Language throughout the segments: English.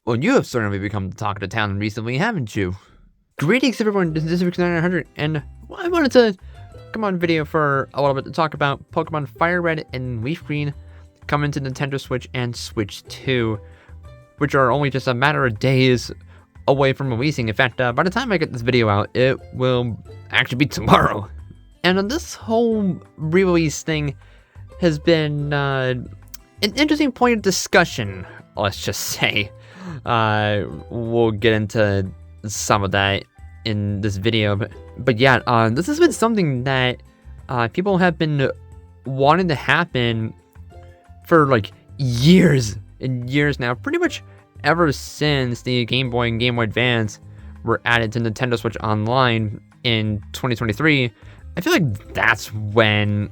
Well, you have certainly become the talk of the town recently, haven't you? Greetings, everyone. This is Rick 900, and I wanted to come on video for a little bit to talk about Pokemon FireRed and LeafGreen coming to Nintendo Switch and Switch 2, which are only just a matter of days away from releasing. In fact, by the time I get this video out, it will actually be tomorrow. And this whole re-release thing has been an interesting point of discussion, let's just say. We'll get into some of that in this video, but yeah, this has been something that people have been wanting to happen for like years and years now, pretty much ever since the Game Boy and Game Boy Advance were added to Nintendo Switch Online in 2023. I feel like that's when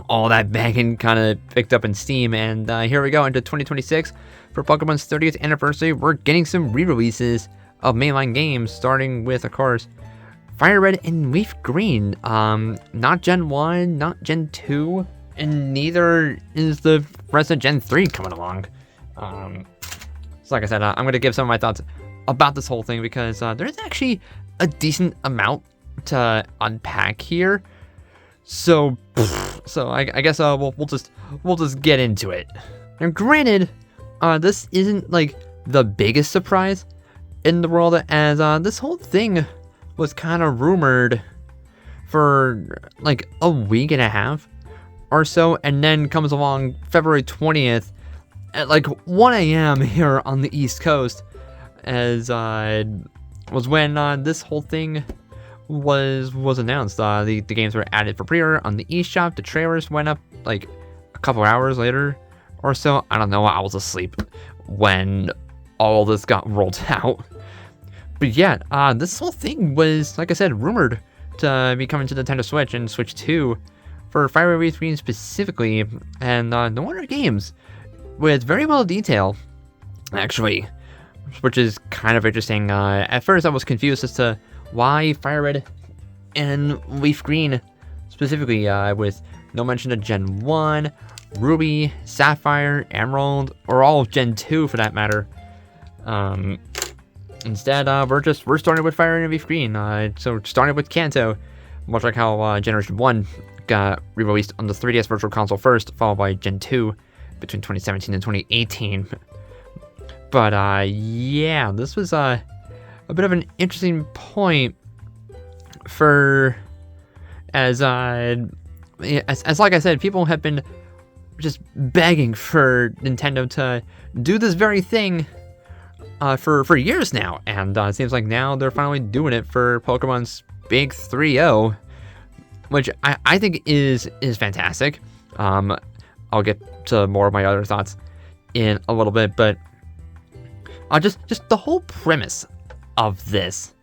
all that banging kind of picked up in steam, and here we go into 2026 for Pokemon's 30th anniversary. We're getting some re-releases of mainline games, starting with, of course, FireRed and LeafGreen. Not Gen 1, not Gen 2, and neither is the rest of Gen 3 coming along. So like I said, I'm going to give some of my thoughts about this whole thing, because there's actually a decent amount to unpack here. So I guess we'll just get into it. And granted, this isn't like the biggest surprise in the world, as this whole thing was kind of rumored for like a week and a half or so, and then comes along February 20th at like 1 a.m. here on the East Coast, as was when this whole thing was announced. The games were added for pre-order on the eShop. The trailers went up like a couple hours later or so. I don't know, I was asleep when all this got rolled out. But yeah, this whole thing was, like I said, rumored to be coming to Nintendo Switch and Switch 2 for FireRed and LeafGreen specifically, and no wonder games with very well detail, actually, which is kind of interesting. At first I was confused as to why FireRed and LeafGreen specifically, with no mention of Gen 1, Ruby, Sapphire, Emerald, or all of Gen 2 for that matter. Instead, we're starting with FireRed and LeafGreen. So starting with Kanto, much like how Generation 1 got re-released on the 3DS Virtual Console first, followed by Gen 2 between 2017 and 2018. But yeah, this was a bit of an interesting point for, as like I said, people have been just begging for Nintendo to do this very thing for years now, and it seems like now they're finally doing it for Pokemon's big 3-0, which I think is fantastic. I'll get to more of my other thoughts in a little bit, but just the whole premise of this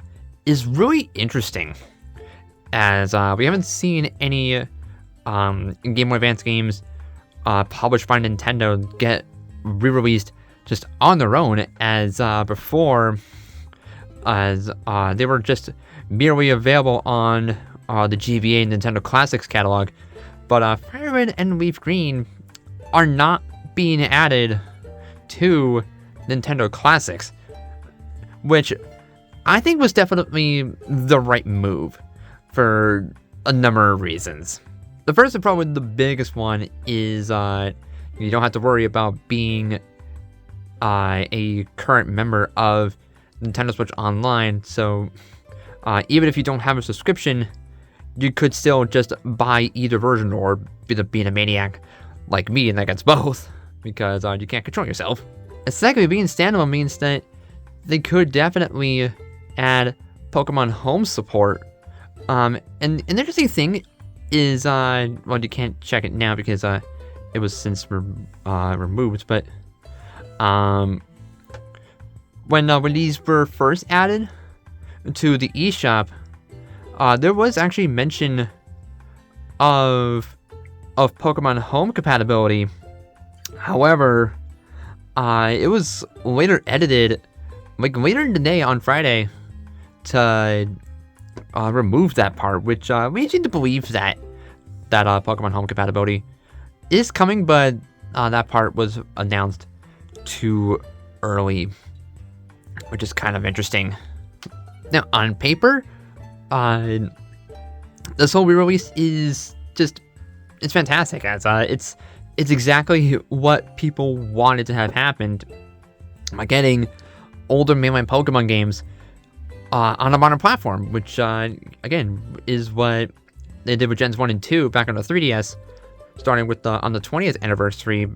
is really interesting, as we haven't seen any Game Boy Advance games published by Nintendo get re-released just on their own, as before, as they were just merely available on the GBA Nintendo Classics catalog. But FireRed and LeafGreen are not being added to Nintendo Classics, which I think was definitely the right move for a number of reasons. The first and probably the biggest one is you don't have to worry about being a current member of Nintendo Switch Online. So even if you don't have a subscription, you could still just buy either version, or being a maniac like me and that gets both, because you can't control yourself. And secondly, being standalone means that they could definitely add Pokemon Home support. And an interesting thing is, well, you can't check it now because it was since removed, but when these were first added to the eShop, there was actually mention of Pokemon Home compatibility. However, it was later edited, like later in the day on Friday, to remove that part, which leads you to believe that Pokemon Home compatibility is coming, but that part was announced too early which is kind of interesting. Now, on paper, this whole re-release is just, it's fantastic. As it's exactly what people wanted to have happened by getting older mainline Pokemon games on a modern platform, which again is what they did with Gens 1 and 2 back on the 3DS, starting with on the 20th anniversary,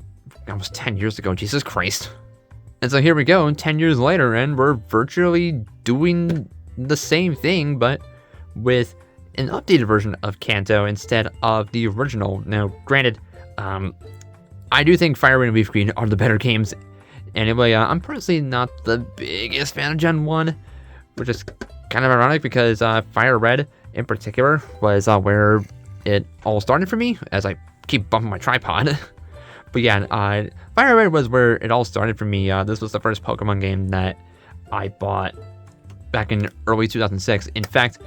almost 10 years ago. Jesus Christ. And so here we go, 10 years later, and we're virtually doing the same thing, but with an updated version of Kanto instead of the original. Now, granted, I do think FireRed and LeafGreen are the better games. Anyway, I'm personally not the biggest fan of Gen 1, which is kind of ironic because FireRed in particular was where it all started for me, as I keep bumping my tripod. But yeah, FireRed was where it all started for me. This was the first Pokemon game that I bought back in early 2006. In fact,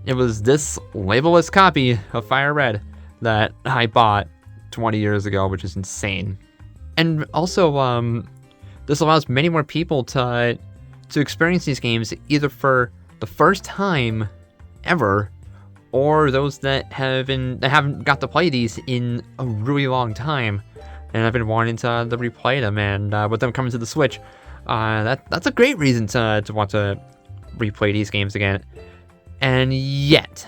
it was this labelless copy of FireRed that I bought 20 years ago, which is insane. And also, this allows many more people to experience these games either for the first time ever, or those that haven't got to play these in a really long time, and I've been wanting to replay them. And with them coming to the Switch, that's a great reason to want to replay these games again. And yet,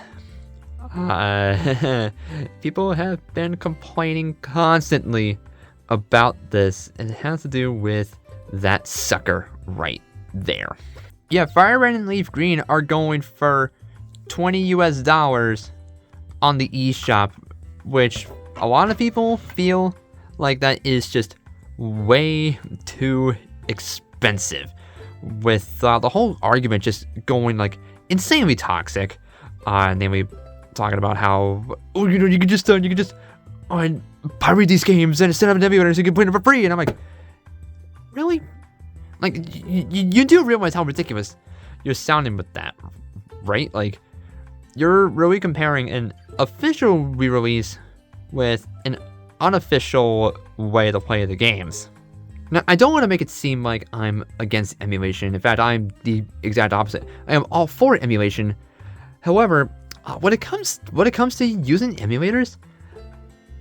people have been complaining constantly about this, and it has to do with that sucker right there. Yeah, FireRed and LeafGreen are going for $20 US on the eShop, which a lot of people feel like that is just way too expensive, with the whole argument just going like insanely toxic. And then we talking about how, oh, you know, you could just pirate these games and instead of an emulator so you can play them for free. And I'm like, really? Like, you do realize how ridiculous you're sounding with that, right? Like, you're really comparing an official re-release with an unofficial way to play the games. Now, I don't want to make it seem like I'm against emulation. In fact, I'm the exact opposite. I am all for emulation. However, when it comes to using emulators,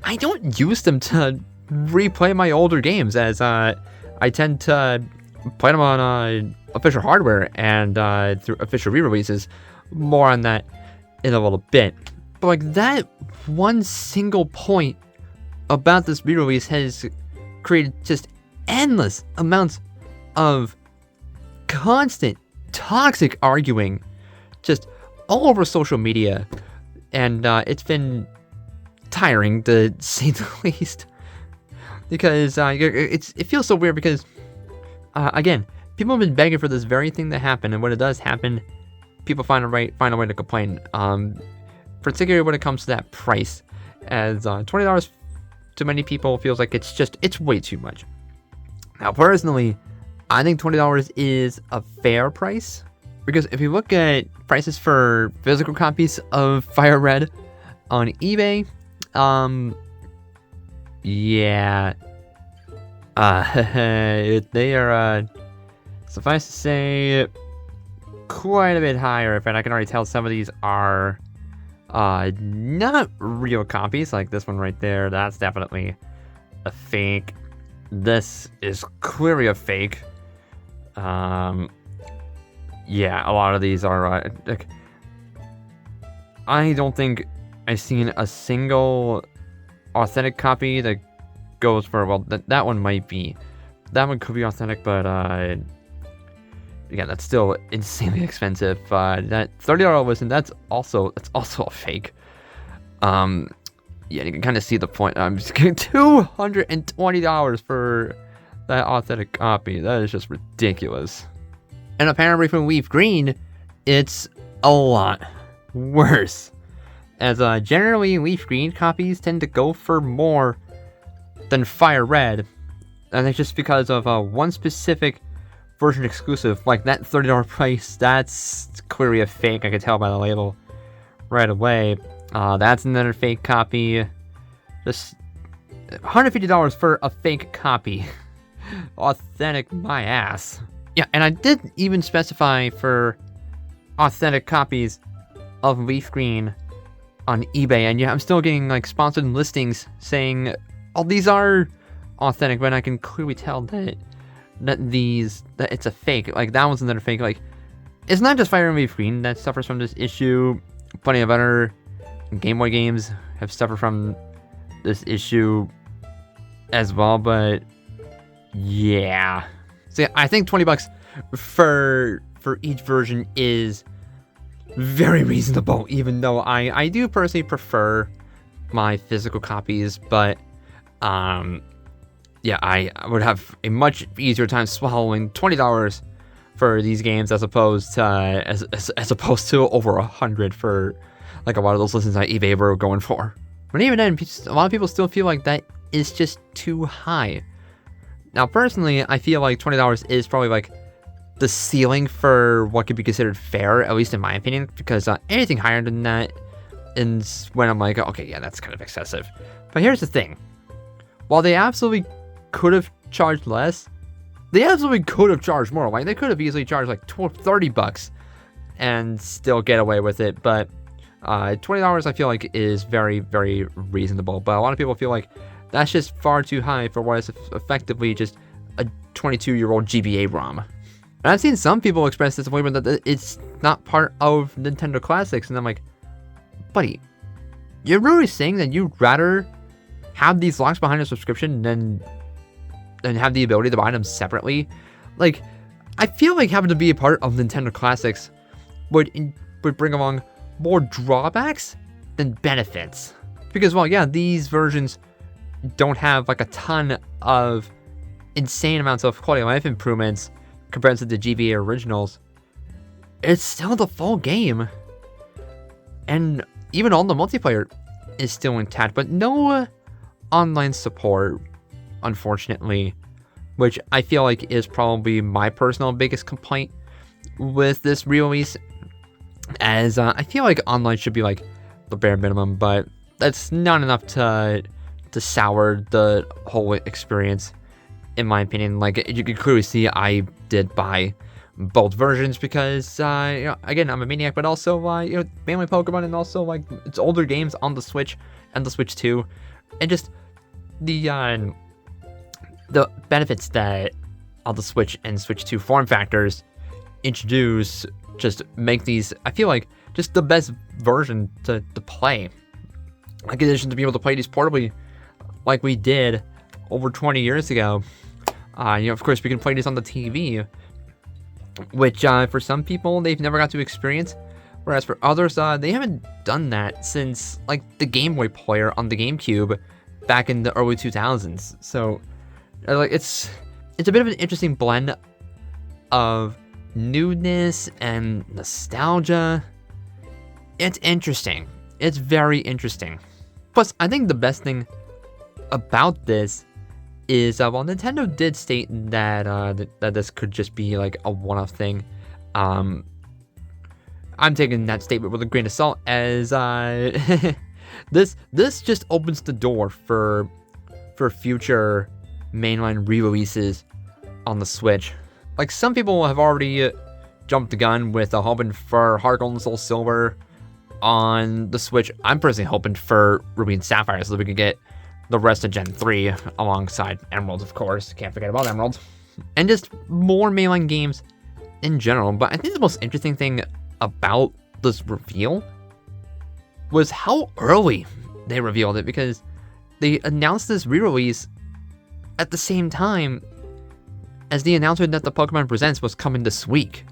I don't use them to replay my older games, as I tend to play them on official hardware and through official re-releases. More on that in a little bit. But like, that one single point about this re-release has created just endless amounts of constant toxic arguing just all over social media, and it's been tiring, to say the least, because it feels so weird because again, people have been begging for this very thing to happen, and when it does happen, people find a way to complain, particularly when it comes to that price, as $20 to many people feels like it's way too much. Now, personally, I think $20 is a fair price, because if you look at prices for physical copies of FireRed on eBay, yeah, they are, suffice to say, quite a bit higher. In fact, I can already tell some of these are not real copies. Like this one right there, that's definitely a fake. This is clearly a fake. Yeah, a lot of these are like, I don't think I've seen a single authentic copy that goes for, well, that one might be. That one could be authentic, but yeah, that's still insanely expensive. That $30 listen, that's also a fake. Yeah, you can kind of see the point. I'm just getting $220 for that authentic copy. That is just ridiculous. And apparently from LeafGreen, it's a lot worse, as generally LeafGreen copies tend to go for more than FireRed, and it's just because of one specific version exclusive, like that $30 price. That's clearly a fake. I could tell by the label right away. That's another fake copy. Just $150 for a fake copy. Authentic, my ass. Yeah, and I did even specify for authentic copies of LeafGreen on eBay, and yeah, I'm still getting like sponsored listings saying, "Oh, these are authentic," but I can clearly tell that it's a fake. Like that one's another fake. Like it's not just FireRed and LeafGreen that suffers from this issue. Plenty of other Game Boy games have suffered from this issue as well. But yeah, so yeah, I think $20 for each version is very reasonable, even though I do personally prefer my physical copies, but yeah, I would have a much easier time swallowing $20 for these games as opposed to as opposed to over $100 for like a lot of those listings on eBay were going for. But even then, a lot of people still feel like that is just too high. Now, personally, I feel like $20 is probably like the ceiling for what could be considered fair, at least in my opinion, because anything higher than that is when I'm like, okay, yeah, that's kind of excessive. But here's the thing. While they absolutely could have charged less, they absolutely could have charged more. Like, they could have easily charged like $30 and still get away with it. But $20 I feel like is very, very reasonable. But a lot of people feel like that's just far too high for what is effectively just a 22-year-old GBA ROM. And I've seen some people express disappointment that it's not part of Nintendo Classics, and I'm like, buddy, you're really saying that you'd rather have these locks behind a subscription than have the ability to buy them separately? Like, I feel like having to be a part of Nintendo Classics would bring along more drawbacks than benefits. Because, well, yeah, these versions don't have like a ton of insane amounts of quality of life improvements compared to the GBA originals. It's still the full game, and even all the multiplayer is still intact, but no online support, unfortunately, which I feel like is probably my personal biggest complaint with this re-release, as I feel like online should be like the bare minimum, but that's not enough to sour the whole experience, in my opinion. Like, you can clearly see I did buy both versions because, again, I'm a maniac, but also, mainly Pokemon, and also, like, it's older games on the Switch and the Switch 2, and just the benefits that all the Switch and Switch 2 form factors introduce just make these, I feel like, just the best version to play. Like, in addition to be able to play these portably like we did over 20 years ago. Of course, we can play this on the TV, which for some people, they've never got to experience. Whereas for others, they haven't done that since like the Game Boy player on the GameCube back in the early 2000s. So, like, it's a bit of an interesting blend of newness and nostalgia. It's interesting. It's very interesting. Plus, I think the best thing about this is, while Nintendo did state that that this could just be like a one-off thing, I'm taking that statement with a grain of salt, as this just opens the door for future mainline re-releases on the Switch. Like, some people have already jumped the gun with hoping for Heart Gold and Soul Silver on the Switch. I'm personally hoping for Ruby and Sapphire so that we can get the rest of Gen 3 alongside Emerald, of course. Can't forget about Emerald. And just more mainline games in general. But I think the most interesting thing about this reveal was how early they revealed it, because they announced this re-release at the same time as the announcement that the Pokemon Presents was coming this week.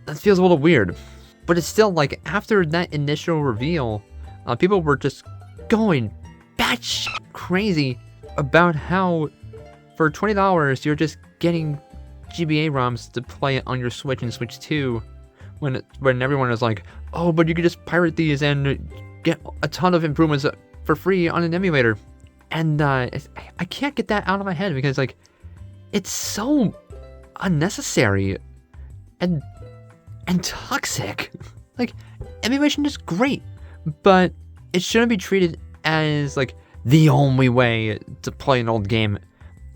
That feels a little weird. But it's still, like, after that initial reveal, people were just going batshit crazy about how for $20 you're just getting GBA ROMs to play on your Switch and Switch 2, when everyone is like, oh, but you could just pirate these and get a ton of improvements for free on an emulator. And I can't get that out of my head, because, like, it's so unnecessary and toxic. Like, emulation is great, but it shouldn't be treated as, like, the only way to play an old game,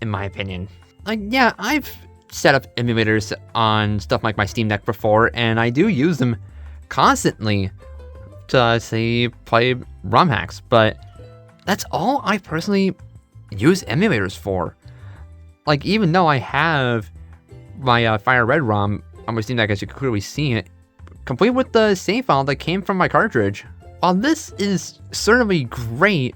in my opinion. Like, yeah, I've set up emulators on stuff like my Steam Deck before, and I do use them constantly to, say, play ROM hacks, but that's all I personally use emulators for. Like, even though I have my FireRed ROM on my Steam Deck, as you can clearly see it, complete with the save file that came from my cartridge. While this is certainly great,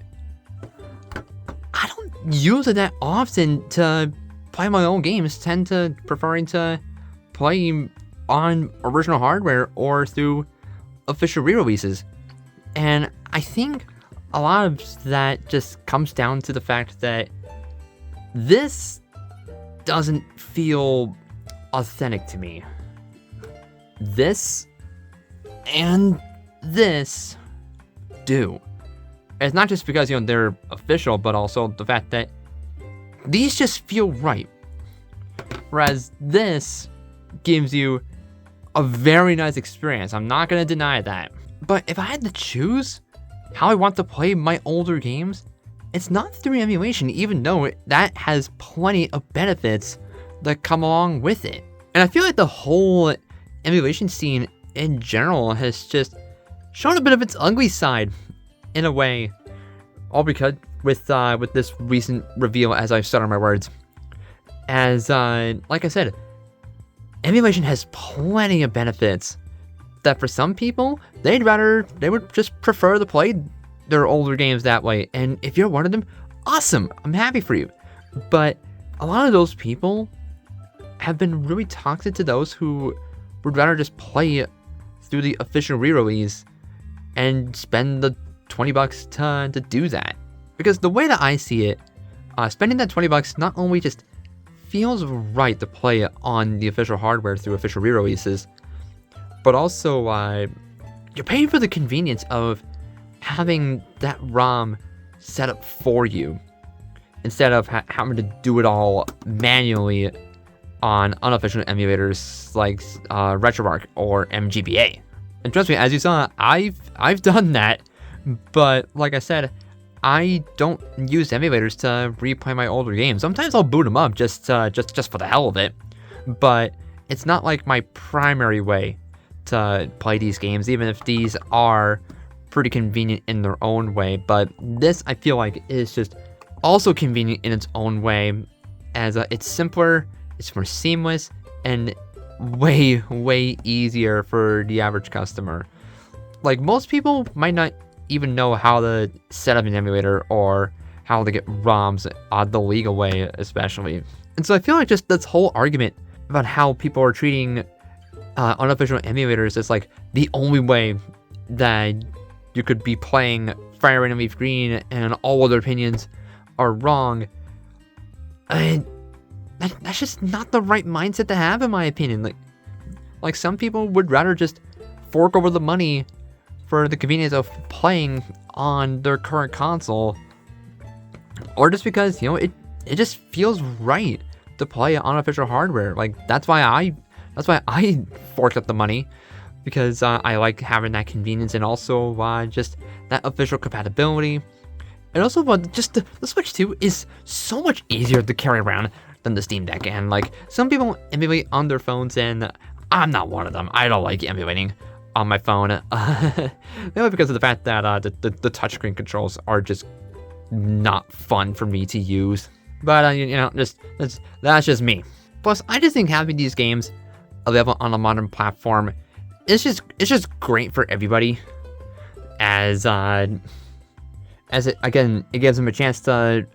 I don't use it that often to play my own games. Tend to preferring to play on original hardware or through official re-releases. And I think a lot of that just comes down to the fact that this doesn't feel authentic to me. This and this do. It's not just because, they're official, but also the fact that these just feel right. Whereas this gives you a very nice experience. I'm not going to deny that. But if I had to choose how I want to play my older games, it's not through emulation, even though that has plenty of benefits that come along with it. And I feel like the whole emulation scene in general has just shown a bit of its ugly side in a way. All because with this recent reveal, as I've said on my words. As like I said, emulation has plenty of benefits that for some people, they would just prefer to play their older games that way. And if you're one of them, awesome, I'm happy for you. But a lot of those people have been really toxic to those who would rather just play through the official re-release and spend the $20 to do that. Because the way that I see it, spending that $20 not only just feels right to play on the official hardware through official re-releases, but also you're paying for the convenience of having that ROM set up for you instead of having to do it all manually on unofficial emulators like RetroArch or MGBA. And trust me, as you saw, I've done that, but like I said, I don't use emulators to replay my older games. Sometimes I'll boot them up just for the hell of it, but it's not like my primary way to play these games, even if these are pretty convenient in their own way. But this, I feel like, is just also convenient in its own way, as it's simpler, it's more seamless, and way easier for the average customer. Like, most people might not even know how to set up an emulator or how to get ROMs the legal way, especially. And so I feel like just this whole argument about how people are treating unofficial emulators as like the only way that you could be playing FireRed and LeafGreen and all other opinions are wrong. And that's just not the right mindset to have, in my opinion. Like some people would rather just fork over the money for the convenience of playing on their current console, or just because it just feels right to play on official hardware. Like that's why I forked up the money, because I like having that convenience, and also just that official compatibility. And also, just the Switch 2 is so much easier to carry around than the Steam Deck. And like some people emulate on their phones, and I'm not one of them. I don't like emulating on my phone, mainly because of the fact that the touchscreen controls are just not fun for me to use. But that's just me. Plus, I just think having these games available on a modern platform it's just great for everybody, as it gives them a chance to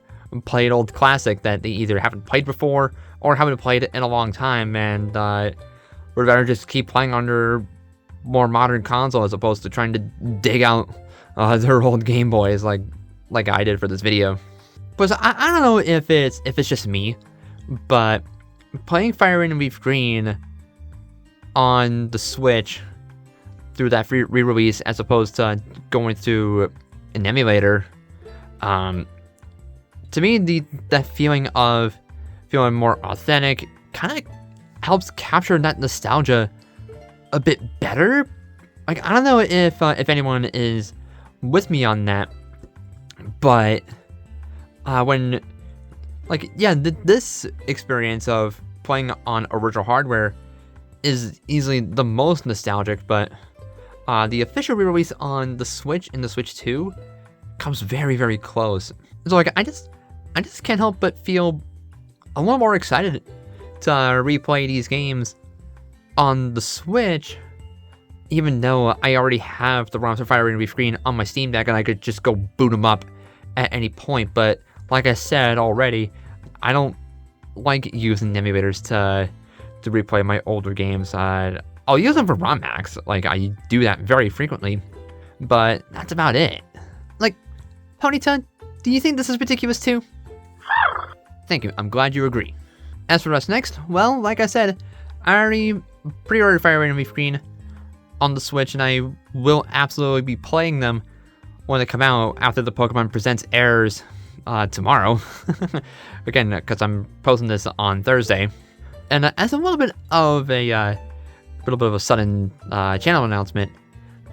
play an old classic that they either haven't played before or haven't played in a long time, and would rather just keep playing on their more modern console as opposed to trying to dig out their old Game Boys like I did for this video. Plus, I don't know if it's just me, but playing FireRed and LeafGreen on the Switch through that free re-release as opposed to going through an emulator, to me, that feeling of feeling more authentic kind of helps capture that nostalgia a bit better. Like, I don't know if anyone is with me on that, but when, like, yeah, this experience of playing on original hardware is easily the most nostalgic, but the official re-release on the Switch and the Switch 2 comes very, very close. So like I just can't help but feel a little more excited to replay these games on the Switch, even though I already have the ROMs for FireRed and LeafGreen on my Steam Deck and I could just go boot them up at any point. But like I said already, I don't like using emulators to replay my older games. I'll use them for ROM hacks, like I do that very frequently, but that's about it. Like, Ponyta, do you think this is ridiculous too? Thank you, I'm glad you agree. As for us next, well, like I said, I already pre-ordered FireRed and LeafGreen on the Switch, and I will absolutely be playing them when they come out after the Pokemon Presents airs tomorrow. Again, because I'm posting this on Thursday. And as a little bit of a sudden channel announcement,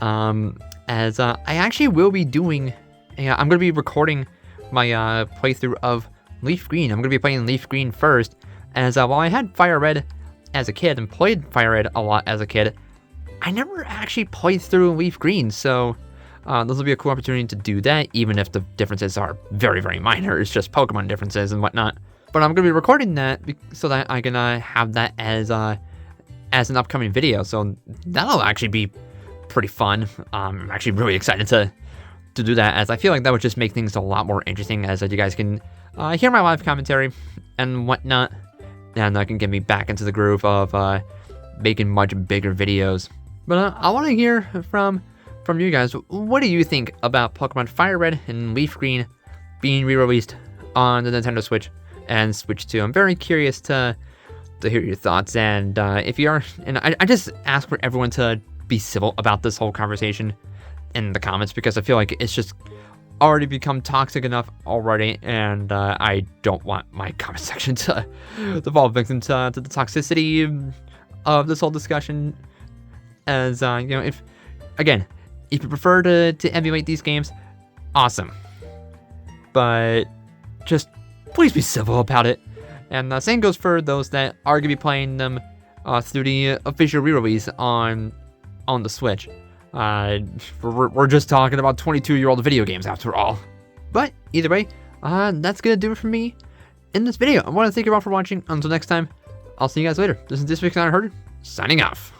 as I actually will be doing, I'm going to be recording my playthrough of LeafGreen. I'm going to be playing LeafGreen first, as while I had FireRed as a kid and played FireRed a lot as a kid, I never actually played through LeafGreen, so this will be a cool opportunity to do that, even if the differences are very, very minor. It's just Pokemon differences and whatnot. But I'm going to be recording that so that I can have that as an upcoming video, so that'll actually be pretty fun. I'm actually really excited to do that, as I feel like that would just make things a lot more interesting, as you guys can hear my live commentary and whatnot, and that can get me back into the groove of making much bigger videos. But I want to hear from you guys. What do you think about Pokemon FireRed and LeafGreen being re-released on the Nintendo Switch and Switch 2? I'm very curious to hear your thoughts, and if you are, and I just ask for everyone to be civil about this whole conversation in the comments, because I feel like it's just already become toxic enough already, and I don't want my comment section to fall victim to the toxicity of this whole discussion. As you know, if you prefer to emulate these games, awesome, but just please be civil about it. And the same goes for those that are going to be playing them through the official re-release on the Switch. We're just talking about 22-year-old video games after all. But either way, that's going to do it for me in this video. I want to thank you all for watching. Until next time, I'll see you guys later. This is This Week's Not Heard, signing off.